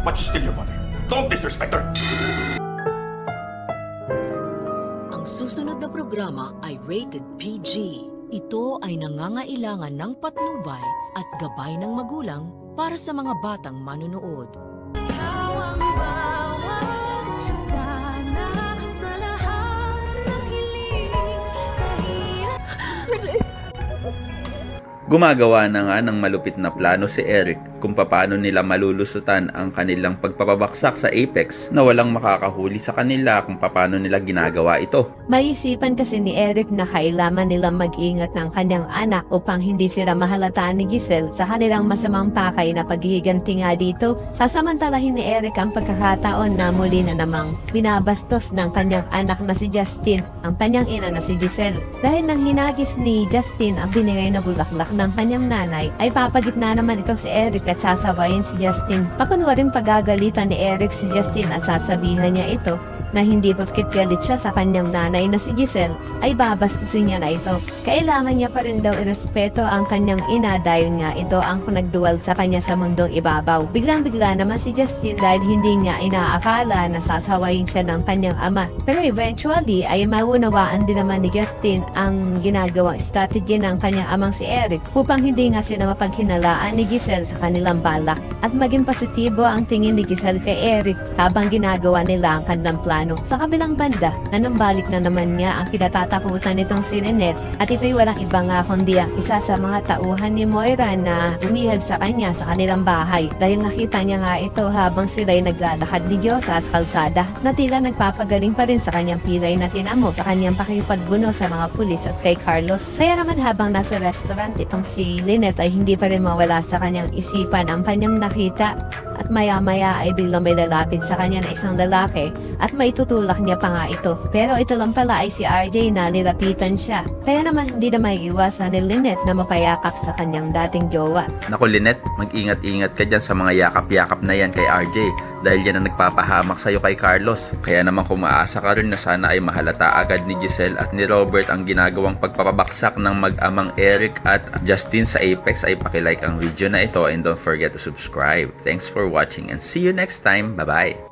but she's still your mother. Don't disrespect her! Ang susunod na programa ay rated PG. Ito ay nangangailangan ng patnubay at gabay ng magulang para sa mga batang manunood. Gumagawa na nga ng malupit na plano si Eric kung paano nila malulusutan ang kanilang pagpapabaksak sa Apex na walang makakahuli sa kanila kung paano nila ginagawa ito. Maisipan kasi ni Eric na kailangan nilang mag-ingat ng kanyang anak upang hindi sila mahalataan ni Giselle sa kanilang masamang pakay na paghihiganti nga dito. Sasamantalahin ni Eric ang pagkakataon na muli na namang binabastos ng kanyang anak na si Justin, ang kanyang ina na si Giselle. Dahil nang hinagis ni Justin ang binigay na bulaklak ng kanyang nanay, ay papagitna naman ito si Eric at sasabayin si Justin. Pakunwaring pagagalitan ni Eric si Justin at sasabihan niya ito na hindi porket galit siya sa kanyang nanay na si Giselle ay babastusin niya na ito. Kailangan niya pa rin daw irespeto ang kanyang ina dahil nga ito ang nagduwal sa kanya sa mundong ibabaw. Biglang-bigla naman si Justin dahil hindi nga inaakala na sasawayin siya ng kanyang ama. Pero eventually ay maunawaan din naman ni Justin ang ginagawang strategy ng kanyang amang si Eric upang hindi nga sila mapaghinalaan ni Giselle sa kanilang balak at maging positibo ang tingin ni Giselle kay Eric habang ginagawa nila ang kanilang plano. Sa kabilang banda, nanumbalik na naman niya ang kinatatakutan nitong si Lynette at ito'y walang iba nga kundi ang isa sa mga tauhan ni Moira na umihag sa kanya sa kanilang bahay dahil nakita niya nga ito habang sila'y naglalakad ni Diyosa sa kalsada na tila nagpapagaling pa rin sa kanyang pilay na tinamo sa kanyang pakipagbuno sa mga pulis at kay Carlos. Kaya naman habang nasa restaurant itong si Lynette ay hindi pa rin mawala sa kanyang isipan ang kanyang nakita at maya-maya ay biglang may lalapit sa kanya na isang lalaki at may tutulak niya pa nga ito. Pero ito lang pala ay si RJ na nilapitan siya. Kaya naman hindi na maiiwasan ni Lynette na mapayakap sa kanyang dating jowa. Naku Lynette, mag-ingat-ingat ka dyan sa mga yakap-yakap na yan kay RJ dahil yan ang nagpapahamak sa'yo kay Carlos. Kaya naman kung maasa ka rin na sana ay mahalata agad ni Giselle at ni Robert ang ginagawang pagpapabaksak ng mag-amang Eric at Justin sa Apex ay pakilike ang video na ito and don't forget to subscribe. Thanks for watching and see you next time. Bye-bye!